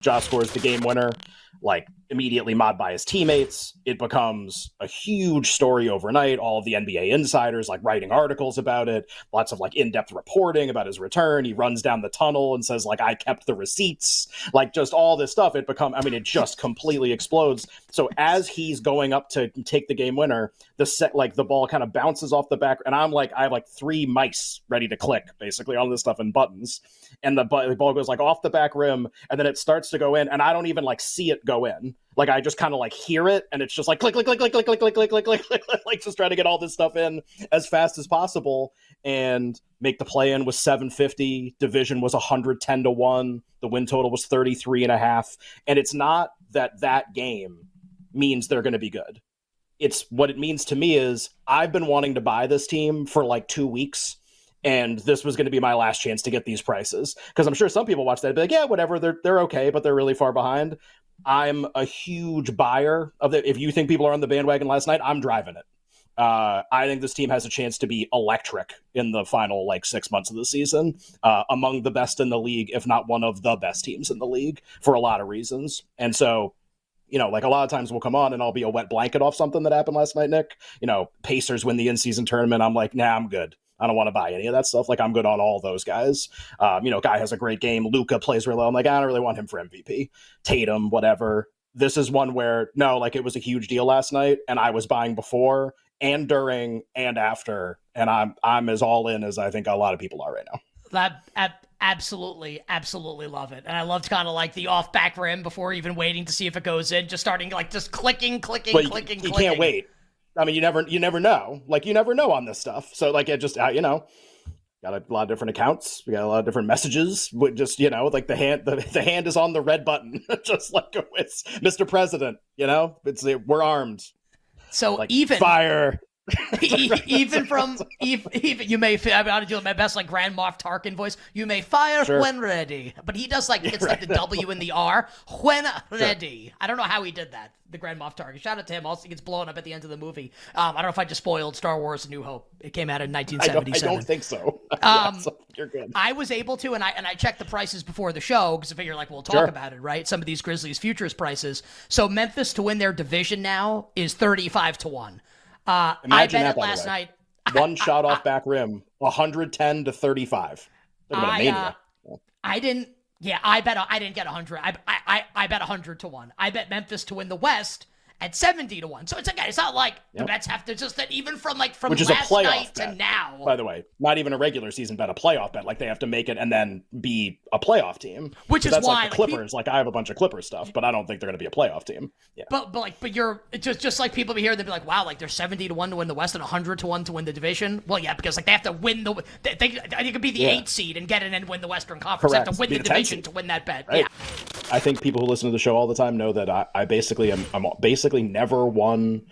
Ja scores the game winner, like immediately mobbed by his teammates. It becomes a huge story overnight. All of the NBA insiders like writing articles about it, lots of like in-depth reporting about his return. He runs down the tunnel and says like, I kept the receipts, like just all this stuff. It just completely explodes. So as he's going up to take the game winner, the ball kind of bounces off the back, and I have like 3 mice ready to click basically on this stuff and buttons, and the ball goes like off the back rim, and then it starts to go in, and I don't even like see it go in. Like I just kind of like hear it, and it's just like click, click, click, click, click, click, click, click, click, click, click, like just trying to get all this stuff in as fast as possible and make the play-in was 750. Division was 110-1. The win total was 33.5. And it's not that game means they're going to be good. It's what it means to me is I've been wanting to buy this team for like 2 weeks. And this was going to be my last chance to get these prices. Because I'm sure some people watch that and be like, yeah, whatever, they're okay, but they're really far behind. I'm a huge buyer of it. If you think people are on the bandwagon last night, I'm driving it. I think this team has a chance to be electric in the final like 6 months of the season, among the best in the league, if not one of the best teams in the league for a lot of reasons. And so, like a lot of times we'll come on and I'll be a wet blanket off something that happened last night, Nick. Pacers win the in-season tournament. I'm like, nah, I'm good. I don't want to buy any of that stuff. Like, I'm good on all those guys. Guy has a great game. Luka plays really well. I'm like, I don't really want him for MVP. Tatum, whatever. This is one where, no, like it was a huge deal last night, and I was buying before and during and after, and I'm as all in as I think a lot of people are right now. Absolutely love it. And I loved kind of like the off back rim before even waiting to see if it goes in, just starting like just clicking. You can't wait. I mean, you never know. Like, you never know on this stuff. So, like, it just, got a lot of different accounts. We got a lot of different messages. Just, like the hand is on the red button, just like it's Mr. President. We're armed. So like, even fire. even you may, I'm going to do my best like Grand Moff Tarkin voice. You may fire when ready, but he does like it's like the W and the R when ready. Sure. I don't know how he did that. The Grand Moff Tarkin. Shout out to him. Also, he gets blown up at the end of the movie. I don't know if I just spoiled Star Wars: A New Hope. It came out in 1977. I don't think so. So you're good. I was able to, and I checked the prices before the show because I figure like we'll talk about it, right? Some of these Grizzlies futures prices. So Memphis to win their division now is 35-1. I bet it last night. One shot off back rim, 110-35. I didn't get 100. I bet 100-1. I bet Memphis to win the West at 70-1. So it's not like the bets have to just that even from which is last a playoff night bet, to now. By the way, not even a regular season bet, a playoff bet. Like they have to make it and then be a playoff team. Which is that's why like the Clippers. I have a bunch of Clippers stuff, but I don't think they're going to be a playoff team. Yeah. But you're just like people be here. They'd be like, wow, like they're 70-1 to win the West and 100-1 to win the division. Well, yeah, because like they have to win they could be the 8th seed and get in and win the Western Conference. Correct. They have to win the division to win that bet. Right. Yeah. I think people who listen to the show all the time know that I'm basically never one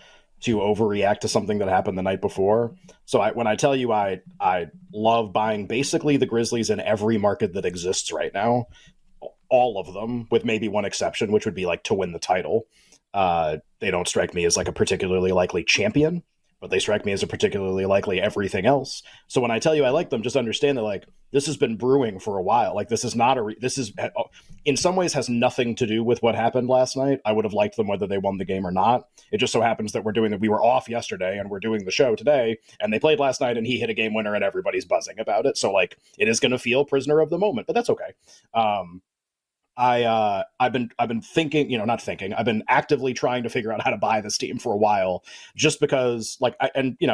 to overreact to something that happened the night before. So when I tell you I love buying basically the Grizzlies in every market that exists right now, all of them, with maybe one exception, which would be like to win the title. They don't strike me as like a particularly likely champion, but they strike me as a particularly likely everything else. So when I tell you I like them, just understand that like this has been brewing for a while. Like this is in some ways has nothing to do with what happened last night. I would have liked them whether they won the game or not. It just so happens that we were off yesterday and we're doing the show today, and they played last night and he hit a game winner and everybody's buzzing about it. So like it is going to feel prisoner of the moment, but that's okay. I've been thinking, not thinking, I've been actively trying to figure out how to buy this team for a while, just because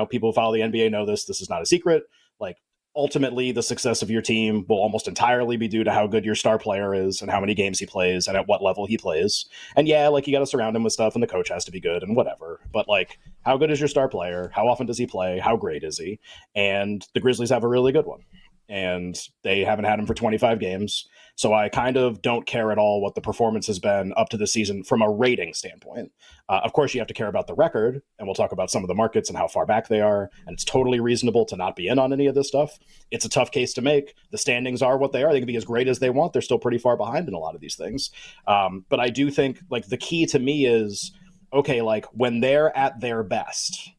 people who follow the NBA know this is not a secret. Like ultimately the success of your team will almost entirely be due to how good your star player is and how many games he plays and at what level he plays. And yeah, like you got to surround him with stuff and the coach has to be good and whatever. But like, how good is your star player? How often does he play? How great is he? And the Grizzlies have a really good one. And they haven't had him for 25 games. So I kind of don't care at all what the performance has been up to the season from a rating standpoint. Of course, you have to care about the record, and we'll talk about some of the markets and how far back they are. And it's totally reasonable to not be in on any of this stuff. It's a tough case to make. The standings are what they are. They can be as great as they want. They're still pretty far behind in a lot of these things. But I do think like the key to me is, okay, like when they're at their best,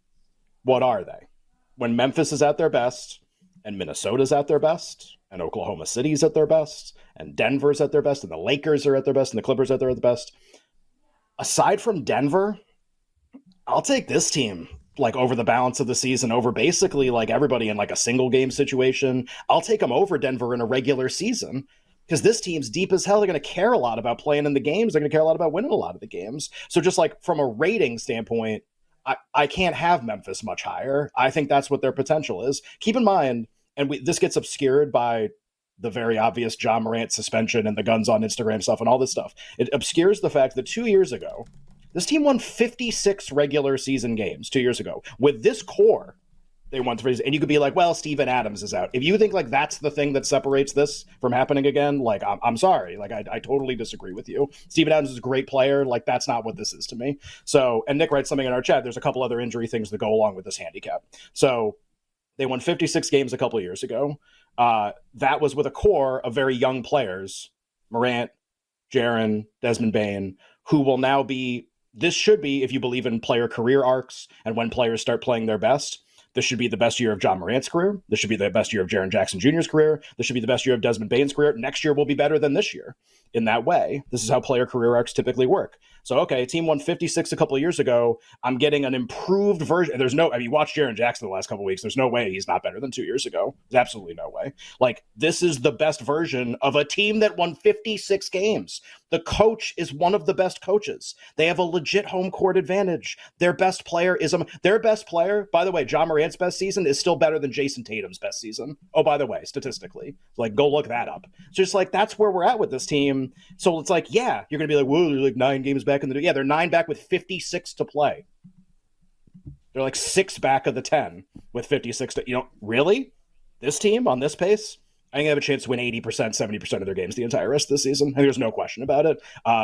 what are they? When Memphis is at their best, and Minnesota's at their best, and Oklahoma City's at their best, and Denver's at their best, and the Lakers are at their best, and the Clippers are at their best. Aside from Denver, I'll take this team like over the balance of the season, over basically like everybody in like a single game situation. I'll take them over Denver in a regular season because this team's deep as hell. They're going to care a lot about playing in the games. They're going to care a lot about winning a lot of the games. So just like from a rating standpoint, I can't have Memphis much higher. I think that's what their potential is. Keep in mind, and this gets obscured by the very obvious Ja Morant suspension and the guns on Instagram stuff and all this stuff. It obscures the fact that 2 years ago, this team won 56 regular season games 2 years ago. With this core, they won 3. And you could be like, well, Steven Adams is out. If you think like that's the thing that separates this from happening again, like I'm sorry. Like I totally disagree with you. Steven Adams is a great player. Like that's not what this is to me. So, and Nick writes something in our chat. There's a couple other injury things that go along with this handicap. So they won 56 games a couple of years ago. That was with a core of very young players, Morant, Jaren, Desmond Bane, who will now be, this should be, if you believe in player career arcs and when players start playing their best, this should be the best year of Ja Morant's career. This should be the best year of Jaren Jackson Jr.'s career. This should be the best year of Desmond Bane's career. Next year will be better than this year in that way. This is how player career arcs typically work. So, okay, team won 56 a couple of years ago. I'm getting an improved version. There's no, I mean, watch Jaren Jackson the last couple of weeks. There's no way he's not better than 2 years ago. There's absolutely no way. Like, this is the best version of a team that won 56 games. The coach is one of the best coaches. They have a legit home court advantage. Their best player, by the way, Ja Morant's best season is still better than Jason Tatum's best season. Oh, by the way, statistically. Like, go look that up. It's just like, that's where we're at with this team. So it's like, yeah, you're going to be like, whoa, they're like 9 games back in the, yeah, they're 9 back with 56 to play. They're like 6 back of the 10 with 56 to, really? This team on this pace? I think they have a chance to win 80%, 70% of their games the entire rest of the season. And there's no question about it.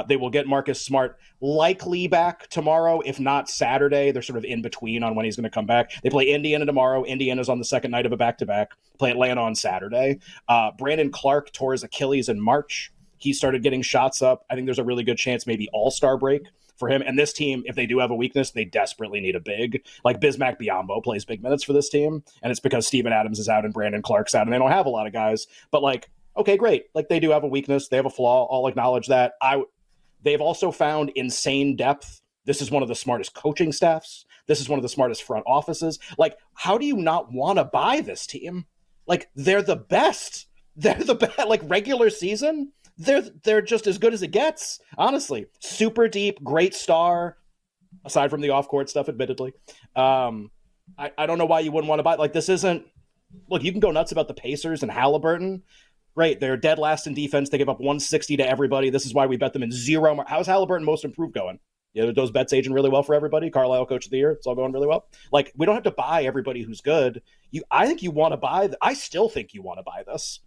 They will get Marcus Smart likely back tomorrow, if not Saturday. They're sort of in between on when he's going to come back. They play Indiana tomorrow. Indiana's on the second night of a back-to-back. Play Atlanta on Saturday. Brandon Clark tore his Achilles in March. He started getting shots up. I think there's a really good chance maybe all-star break for him. And this team, if they do have a weakness, they desperately need a big. Like Bismack Biyombo plays big minutes for this team. And it's because Steven Adams is out and Brandon Clark's out and they don't have a lot of guys. But like, okay, great. Like they do have a weakness. They have a flaw. I'll acknowledge that. They've also found insane depth. This is one of the smartest coaching staffs. This is one of the smartest front offices. Like, how do you not want to buy this team? Like, they're the best. They're the best. Like, regular season, they're just as good as it gets, honestly. Super deep, great star, aside from the off-court stuff, admittedly. I don't know why you wouldn't want to buy it. Like, this isn't... Look, you can go nuts about the Pacers and Halliburton. Great, they're dead last in defense. They give up 160 to everybody. This is why we bet them in zero. How's Halliburton most improved going? Those bets aging really well for everybody. Carlisle Coach of the Year. It's all going really well. Like, we don't have to buy everybody who's good. I think you want to buy... I still think you want to buy this.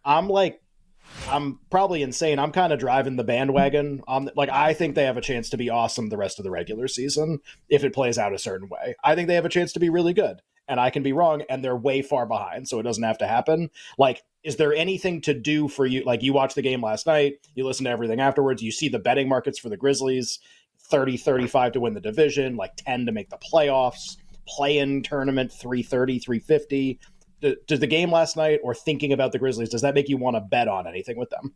I'm probably insane. I'm kind of driving the bandwagon. I think they have a chance to be awesome the rest of the regular season if it plays out a certain way. I think they have a chance to be really good. And I can be wrong, and they're way far behind, so it doesn't have to happen. Like, is there anything to do for you? Like, you watched the game last night, you listened to everything afterwards, you see the betting markets for the Grizzlies, 30-35 to win the division, like 10 to make the playoffs, play-in tournament, 330, 350. Does the game last night or thinking about the Grizzlies, does that make you want to bet on anything with them?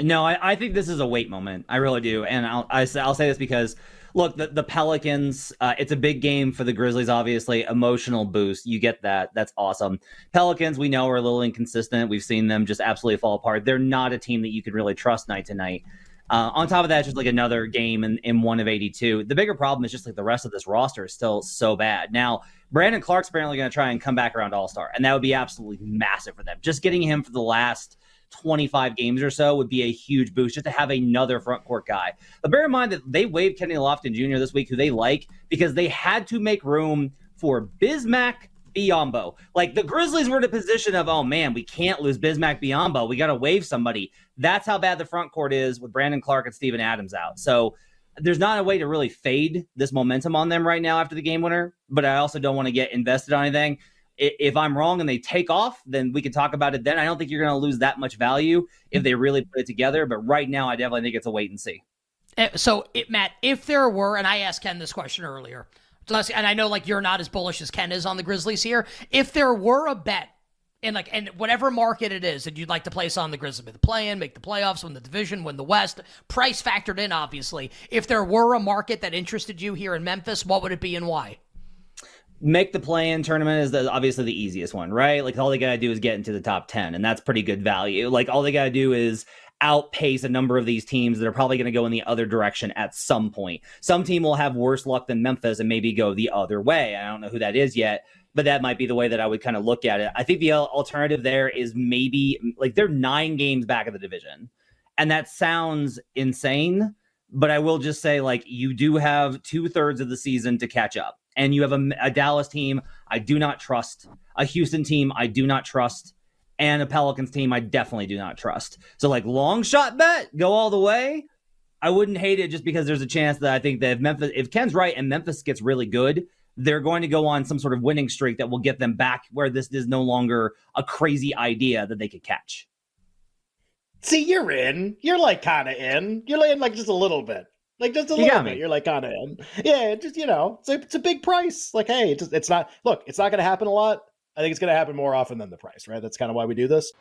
No, I think this is a wait moment. I really do. And I'll say this because, look, the Pelicans, it's a big game for the Grizzlies, obviously. Emotional boost. You get that. That's awesome. Pelicans, we know, are a little inconsistent. We've seen them just absolutely fall apart. They're not a team that you could really trust night to night. On top of that, it's just like another game in 1 of 82. The bigger problem is just like the rest of this roster is still so bad. Now, Brandon Clark's apparently going to try and come back around All-Star, and that would be absolutely massive for them. Just getting him for the last 25 games or so would be a huge boost just to have another front court guy. But bear in mind that they waived Kenny Lofton Jr. this week, who they like, because they had to make room for Bismack Biyombo. Like, the Grizzlies were in a position of, oh man, we can't lose Bismack Biyombo. We got to waive somebody. That's how bad the front court is with Brandon Clark and Steven Adams out. So there's not a way to really fade this momentum on them right now after the game winner, but I also don't want to get invested on anything. If I'm wrong and they take off, then we can talk about it then. I don't think you're going to lose that much value if they really put it together, but right now I definitely think it's a wait and see. So, Matt, if there were, and I asked Ken this question earlier, and I know like you're not as bullish as Ken is on the Grizzlies here, if there were a bet And whatever market it is that you'd like to place on the Grizzlies, make the play-in, make the playoffs, win the division, win the West, price factored in, obviously. If there were a market that interested you here in Memphis, what would it be and why? Make the play-in tournament is obviously the easiest one, right? Like all they gotta do is get into the top 10, and that's pretty good value. Like all they gotta do is outpace a number of these teams that are probably going to go in the other direction at some point. Some team will have worse luck than Memphis and maybe go the other way. I don't know who that is yet, but that might be the way that I would kind of look at it. I think the alternative there is maybe like they're 9 games back of the division. And that sounds insane, but I will just say like you do have 2/3 of the season to catch up. And you have a Dallas team I do not trust, a Houston team I do not trust, and a Pelicans team I definitely do not trust. So like long shot bet, go all the way. I wouldn't hate it just because there's a chance that I think that if Ken's right and Memphis gets really good, they're going to go on some sort of winning streak that will get them back where this is no longer a crazy idea that they could catch. See, you're in. You're like kind of in. You're in like just a little bit. Like just a little bit. You're like kind of in. Yeah, just, it's a big price. Like, hey, it's not going to happen a lot. I think it's going to happen more often than the price, right? That's kind of why we do this.